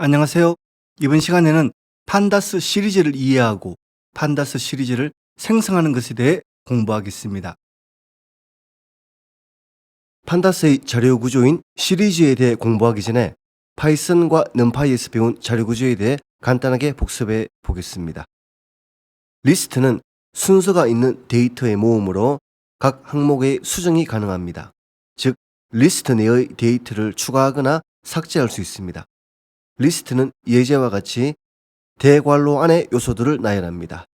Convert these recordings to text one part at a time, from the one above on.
안녕하세요. 이번 시간에는 판다스 시리즈를 이해하고 판다스 시리즈를 생성하는 것에 대해 공부하겠습니다. 판다스의 자료 구조인 시리즈에 대해 공부하기 전에 파이썬과 numPy에서 배운 자료 구조에 대해 간단하게 복습해 보겠습니다. 리스트는 순서가 있는 데이터의 모음으로 각 항목의 수정이 가능합니다. 즉, 리스트 내의 데이터를 추가하거나 삭제할 수 있습니다. 리스트는 예제와 같이 대괄호 안의 요소들을 나열합니다.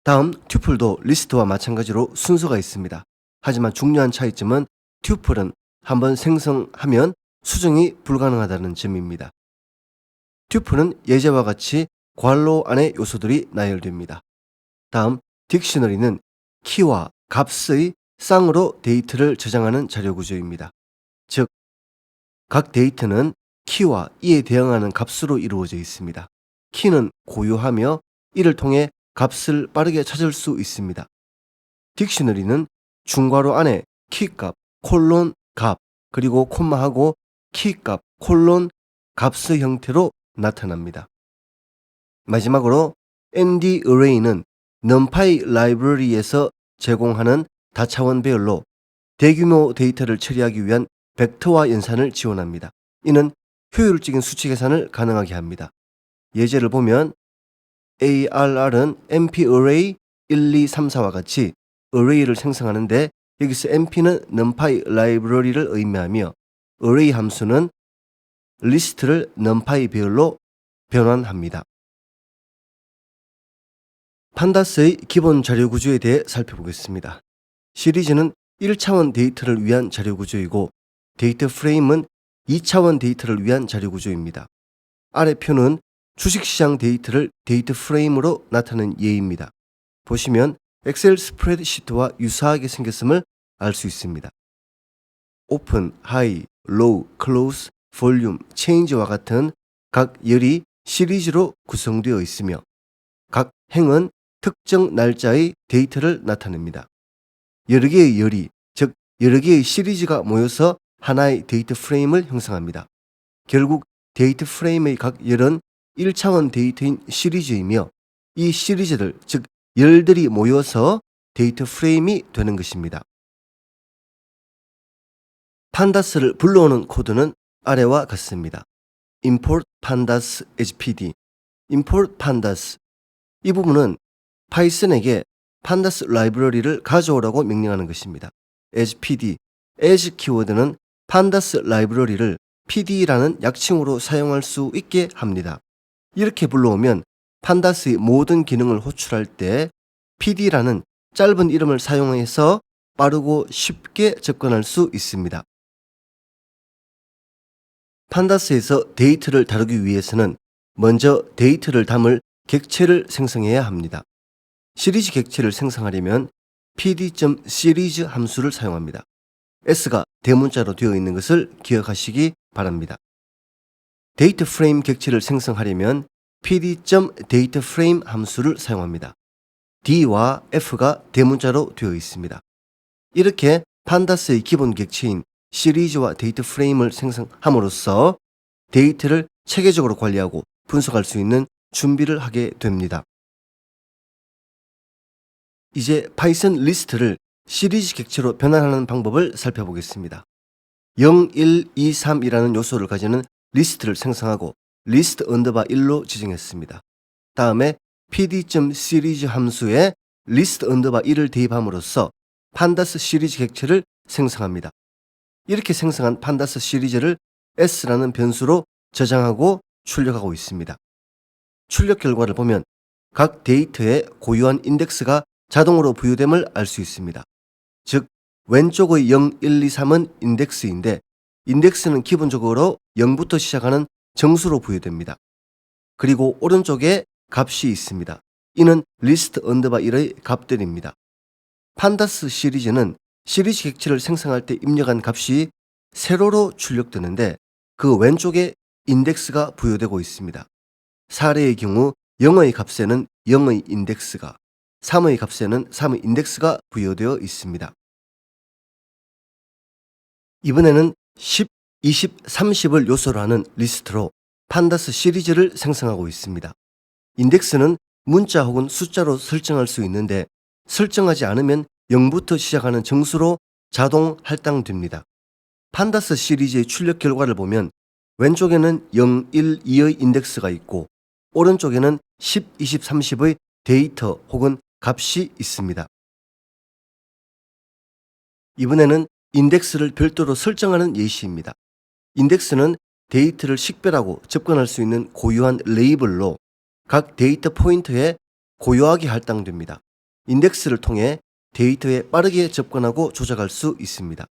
다음 튜플도 리스트와 마찬가지로 순서가 있습니다. 하지만 중요한 차이점은 튜플은 한번 생성하면 수정이 불가능하다는 점입니다. 튜플은 예제와 같이 괄호 안의 요소들이 나열됩니다. 다음 딕셔너리는 키와 값의 쌍으로 데이터를 저장하는 자료 구조입니다. 즉, 각 데이터는 키와 이에 대응하는 값으로 이루어져 있습니다. 키는 고유하며 이를 통해 값을 빠르게 찾을 수 있습니다. 딕셔너리는 중괄호 안에 키값, 콜론, 값, 그리고 콤마하고 키값, 콜론, 값의 형태로 나타납니다. 마지막으로 NDArray는 numpy 라이브러리에서 제공하는 다차원배열로 대규모 데이터를 처리하기 위한 벡터화 연산을 지원합니다. 이는 효율적인 수치 계산을 가능하게 합니다. 예제를 보면 ARR은 NPArray 1, 2, 3, 4와 같이 array를 생성하는데 여기서 NP는 numpy 라이브러리를 의미하며 array 함수는 리스트를 numpy 배열로 변환합니다. 판다스의 기본 자료 구조에 대해 살펴보겠습니다. 시리즈는 1차원 데이터를 위한 자료 구조이고 데이터 프레임은 2차원 데이터를 위한 자료 구조입니다. 아래 표는 주식시장 데이터를 데이터 프레임으로 나타낸 예입니다. 보시면 엑셀 스프레드시트와 유사하게 생겼음을 알 수 있습니다. 오픈, 하이, 로우, 클로즈, 볼륨, 체인지와 같은 각 열이 시리즈로 구성되어 있으며 각 행은 특정 날짜의 데이터를 나타냅니다. 여러 개의 열이, 즉 여러 개의 시리즈가 모여서 하나의 데이터 프레임을 형성합니다. 결국 데이터 프레임의 각 열은 1차원 데이터인 시리즈이며 이 시리즈들, 즉 열들이 모여서 데이터 프레임이 되는 것입니다. 판다스를 불러오는 코드는 아래와 같습니다. import pandas hpd, import pandas. 이 부분은 파이썬에게 판다스 라이브러리를 가져오라고 명령하는 것입니다. hpd, as 키워드는 판다스 라이브러리를 pd라는 약칭으로 사용할 수 있게 합니다. 이렇게 불러오면 판다스의 모든 기능을 호출할 때 pd라는 짧은 이름을 사용해서 빠르고 쉽게 접근할 수 있습니다. 판다스에서 데이터를 다루기 위해서는 먼저 데이터를 담을 객체를 생성해야 합니다. 시리즈 객체를 생성하려면 pd.series 함수를 사용합니다. s가 대문자로 되어 있는 것을 기억하시기 바랍니다. 데이터 프레임 객체를 생성하려면 pd.dataframe 함수를 사용합니다. d와 f가 대문자로 되어 있습니다. 이렇게 판다스의 기본 객체인 시리즈와 데이터 프레임을 생성함으로써 데이터를 체계적으로 관리하고 분석할 수 있는 준비를 하게 됩니다. 이제 파이썬 리스트를 시리즈 객체로 변환하는 방법을 살펴보겠습니다. 0, 1, 2, 3이라는 요소를 가지는 리스트를 생성하고 list 언더바 1로 지정했습니다. 다음에 pd.series 함수에 list 언더바 1을 대입함으로써 판다스 시리즈 객체를 생성합니다. 이렇게 생성한 판다스 시리즈를 s라는 변수로 저장하고 출력하고 있습니다. 출력 결과를 보면 각 데이터에 고유한 인덱스가 자동으로 부여됨을 알 수 있습니다. 즉, 왼쪽의 0, 1, 2, 3은 인덱스인데 인덱스는 기본적으로 0부터 시작하는 정수로 부여됩니다. 그리고 오른쪽에 값이 있습니다. 이는 리스트 언더바 1의 값들입니다. 판다스 시리즈는 시리즈 객체를 생성할 때 입력한 값이 세로로 출력되는데 그 왼쪽에 인덱스가 부여되고 있습니다. 사례의 경우 0의 값에는 0의 인덱스가, 3의 값에는 3의 인덱스가 부여되어 있습니다. 이번에는 10, 20, 30을 요소로 하는 리스트로 판다스 시리즈를 생성하고 있습니다. 인덱스는 문자 혹은 숫자로 설정할 수 있는데 설정하지 않으면 0부터 시작하는 정수로 자동 할당됩니다. 판다스 시리즈의 출력 결과를 보면 왼쪽에는 0, 1, 2의 인덱스가 있고 오른쪽에는 10, 20, 30의 데이터 혹은 값이 있습니다. 이번에는 인덱스를 별도로 설정하는 예시입니다. 인덱스는 데이터를 식별하고 접근할 수 있는 고유한 레이블로 각 데이터 포인트에 고요하게 할당됩니다. 인덱스를 통해 데이터에 빠르게 접근하고 조작할 수 있습니다.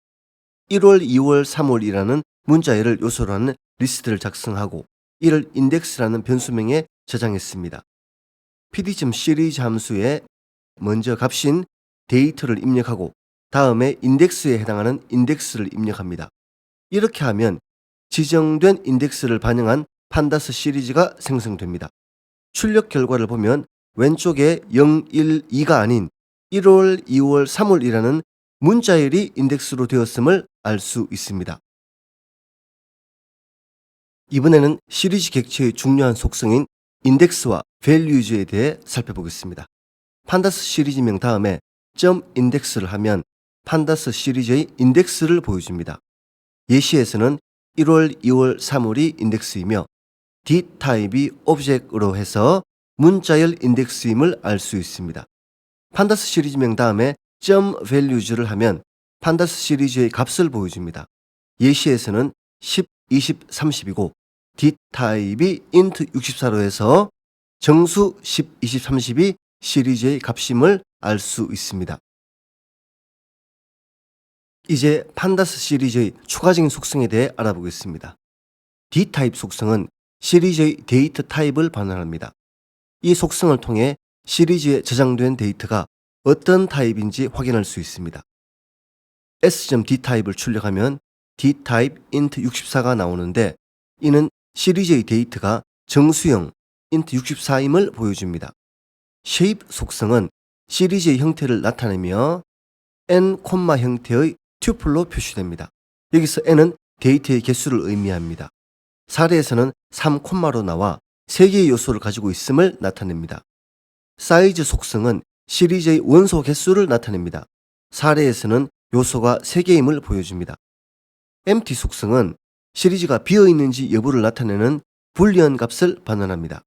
1월, 2월, 3월이라는 문자열을 요소로 하는 리스트를 작성하고 이를 인덱스라는 변수명에 저장했습니다. pd.series 함수에 먼저 값인 데이터를 입력하고 다음에 인덱스에 해당하는 인덱스를 입력합니다. 이렇게 하면 지정된 인덱스를 반영한 판다스 시리즈가 생성됩니다. 출력 결과를 보면 왼쪽에 0, 1, 2가 아닌 1월, 2월, 3월이라는 문자열이 인덱스로 되었음을 알 수 있습니다. 이번에는 시리즈 객체의 중요한 속성인 인덱스와 values에 대해 살펴보겠습니다. 판다스 시리즈명 다음에 .index를 하면 판다스 시리즈의 인덱스를 보여줍니다. 예시에서는 1월, 2월, 3월이 인덱스이며 d타입이 오브젝트로 해서 문자열 인덱스임을 알 수 있습니다. 판다스 시리즈명 다음에 .values를 하면 판다스 시리즈의 값을 보여줍니다. 예시에서는 10, 20, 30이고 d타입이 int 64로 해서 정수 10, 20, 30이 시리즈의 값임을 알 수 있습니다. 이제 판다스 시리즈의 추가적인 속성에 대해 알아보겠습니다. d타입 속성은 시리즈의 데이터 타입을 반환합니다. 이 속성을 통해 시리즈에 저장된 데이터가 어떤 타입인지 확인할 수 있습니다. s.d타입을 출력하면 d타입 int 64가 나오는데 이는 시리즈의 데이터가 정수형 int 64임을 보여줍니다. shape 속성은 시리즈의 형태를 나타내며 n, 형태의 튜플로 표시됩니다. 여기서 n은 데이터의 개수를 의미합니다. 사례에서는 3콤마로 나와 3개의 요소를 가지고 있음을 나타냅니다. 사이즈 속성은 시리즈의 원소 개수를 나타냅니다. 사례에서는 요소가 3개임을 보여줍니다. empty 속성은 시리즈가 비어있는지 여부를 나타내는 불리언 값을 반환합니다.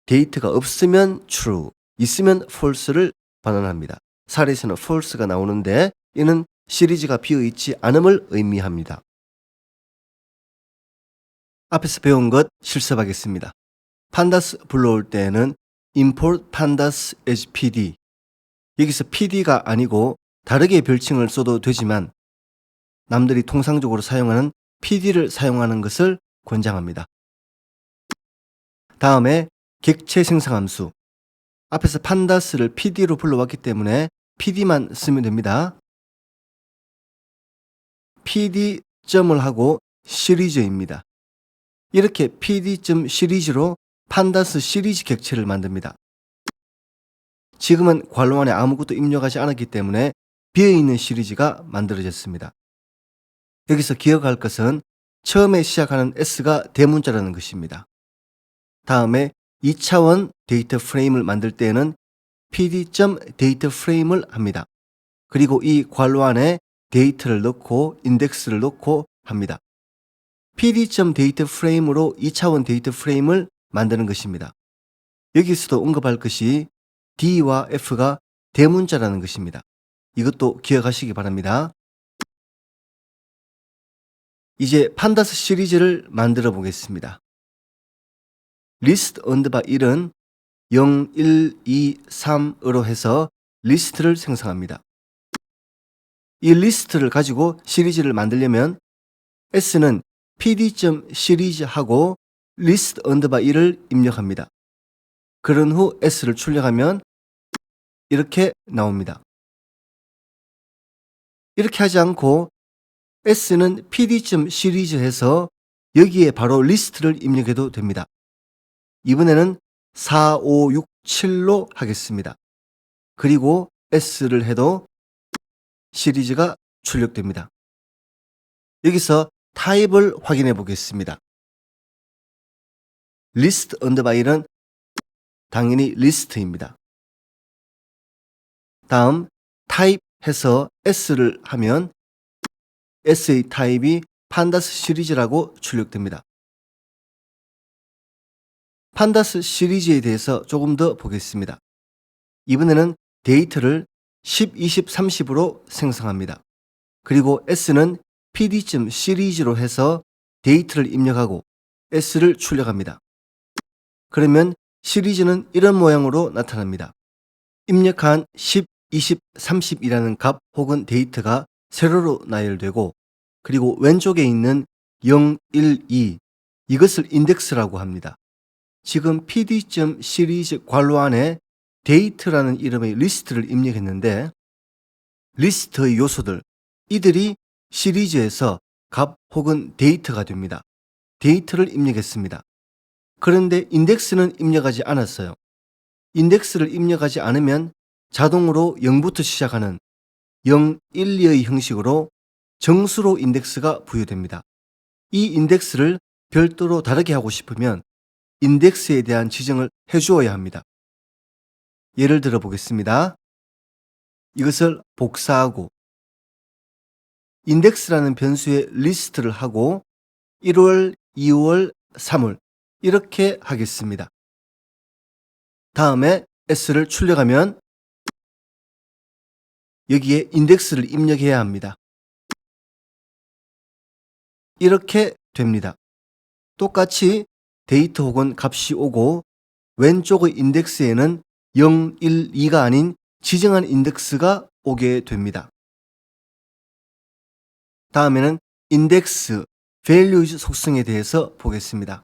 데이터가 없으면 true, 있으면 false를 반환합니다. 사례에서는 false가 나오는데 이는 시리즈가 비어있지 않음을 의미합니다. 앞에서 배운 것 실습하겠습니다. 판다스 불러올 때에는 import pandas as pd, 여기서 pd가 아니고 다르게 별칭을 써도 되지만 남들이 통상적으로 사용하는 pd를 사용하는 것을 권장합니다. 다음에 객체 생성 함수, 앞에서 판다스를 pd로 불러왔기 때문에 pd만 쓰면 됩니다. pd 점을 하고 시리즈입니다. 이렇게 pd.시리즈로 판다스 시리즈 객체를 만듭니다. 지금은 괄호 안에 아무것도 입력하지 않았기 때문에 비어있는 시리즈가 만들어졌습니다. 여기서 기억할 것은 처음에 시작하는 s가 대문자라는 것입니다. 다음에 2차원 데이터 프레임을 만들 때에는 pd.dataFrame을 합니다. 그리고 이 괄호 안에 데이터를 넣고 인덱스를 넣고 합니다. pd.dataFrame으로 2차원 데이터 프레임을 만드는 것입니다. 여기서도 언급할 것이 D와 F가 대문자라는 것입니다. 이것도 기억하시기 바랍니다. 이제 판다스 시리즈를 만들어 보겠습니다. list 언더바 1은 0, 1, 2, 3으로 해서 리스트를 생성합니다. 이 리스트를 가지고 시리즈를 만들려면 s는 pd.series 하고 list 언더바 1을 입력합니다. 그런 후 s를 출력하면 이렇게 나옵니다. 이렇게 하지 않고 s는 pd.series 해서 여기에 바로 리스트를 입력해도 됩니다. 이번에는 4, 5, 6, 7로 하겠습니다. 그리고 s를 해도 시리즈가 출력됩니다. 여기서 타입을 확인해 보겠습니다. 리스트 언더바 1은 당연히 리스트입니다. 다음 타입 해서 S를 하면 S의 타입이 판다스 시리즈라고 출력됩니다. 판다스 시리즈에 대해서 조금 더 보겠습니다. 이번에는 데이터를 10, 20, 30으로 생성합니다. 그리고 S는 pd.시리즈로 해서 데이터를 입력하고 S를 출력합니다. 그러면 시리즈는 이런 모양으로 나타납니다. 입력한 10, 20, 30이라는 값 혹은 데이터가 세로로 나열되고 그리고 왼쪽에 있는 0, 1, 2 이것을 인덱스라고 합니다. 지금 pd.시리즈 괄호 안에 데이터라는 이름의 리스트를 입력했는데 리스트의 요소들 이들이 시리즈에서 값 혹은 데이터가 됩니다. 데이터를 입력했습니다. 그런데 인덱스는 입력하지 않았어요. 인덱스를 입력하지 않으면 자동으로 0부터 시작하는 0, 1, 2의 형식으로 정수로 인덱스가 부여됩니다. 이 인덱스를 별도로 다르게 하고 싶으면 인덱스에 대한 지정을 해주어야 합니다. 예를 들어 보겠습니다. 이것을 복사하고 인덱스라는 변수에 리스트를 하고 1월, 2월, 3월 이렇게 하겠습니다. 다음에 S를 출력하면 여기에 인덱스를 입력해야 합니다. 이렇게 됩니다. 똑같이 데이터 혹은 값이 오고 왼쪽의 인덱스에는 0, 1, 2가 아닌 지정한 인덱스가 오게 됩니다. 다음에는 인덱스, values 속성에 대해서 보겠습니다.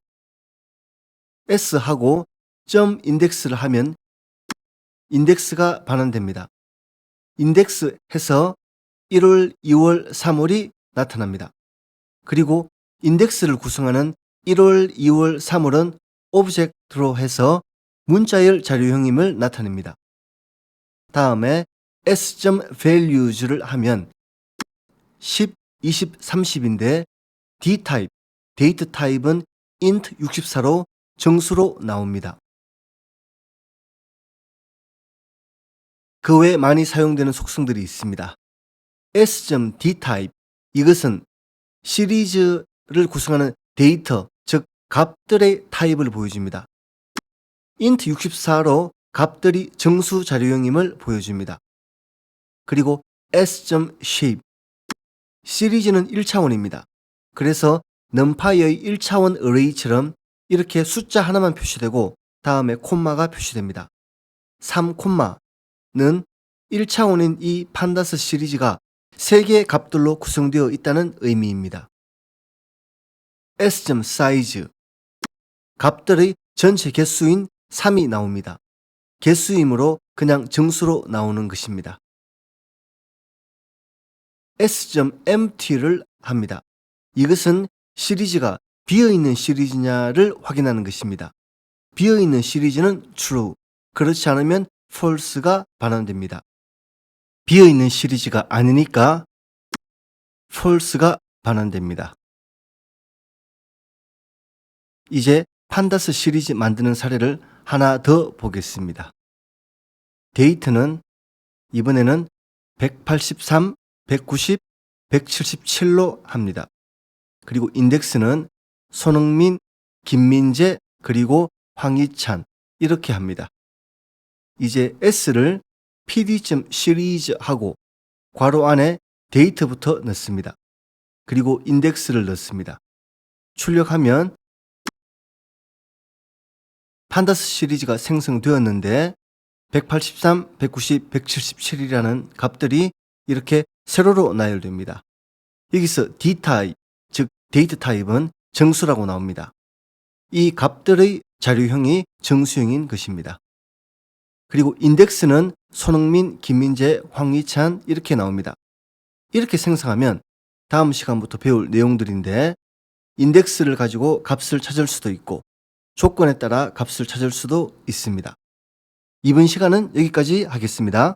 S하고 점 인덱스를 하면 인덱스가 반환됩니다. 인덱스 해서 1월, 2월, 3월이 나타납니다. 그리고 인덱스를 구성하는 1월, 2월, 3월은 오브젝트로 해서 문자열 자료형임을 나타냅니다. 다음에 s.values를 하면 10, 20, 30인데 d타입, 데이터 타입은 int 64로 정수로 나옵니다. 그 외에 많이 사용되는 속성들이 있습니다. s.d타입, 이것은 시리즈를 구성하는 데이터, 즉 값들의 타입을 보여줍니다. int 64로 값들이 정수 자료형임을 보여줍니다. 그리고 s.shape, 시리즈는 1차원입니다. 그래서 numpy의 1차원 어레이처럼 이렇게 숫자 하나만 표시되고 다음에 콤마가 표시됩니다. 3콤마는 1차원인 이 판다스 시리즈가 3개의 값들로 구성되어 있다는 의미입니다. s.size, 값들의 전체 개수인 3이 나옵니다. 개수이므로 그냥 정수로 나오는 것입니다. s.empty를 합니다. 이것은 시리즈가 비어있는 시리즈냐를 확인하는 것입니다. 비어있는 시리즈는 true, 그렇지 않으면 false가 반환됩니다. 비어있는 시리즈가 아니니까 false가 반환됩니다. 이제 판다스 시리즈 만드는 사례를 하나 더 보겠습니다. 데이터는 이번에는 183, 190, 177로 합니다. 그리고 인덱스는 손흥민, 김민재, 그리고 황희찬 이렇게 합니다. 이제 S를 pd.series 하고 괄호 안에 데이터부터 넣습니다. 그리고 인덱스를 넣습니다. 출력하면 판다스 시리즈가 생성되었는데 183, 190, 177이라는 값들이 이렇게 세로로 나열됩니다. 여기서 d타입, 즉 데이터 타입은 정수라고 나옵니다. 이 값들의 자료형이 정수형인 것입니다. 그리고 인덱스는 손흥민, 김민재, 황희찬 이렇게 나옵니다. 이렇게 생성하면 다음 시간부터 배울 내용들인데 인덱스를 가지고 값을 찾을 수도 있고 조건에 따라 값을 찾을 수도 있습니다. 이번 시간은 여기까지 하겠습니다.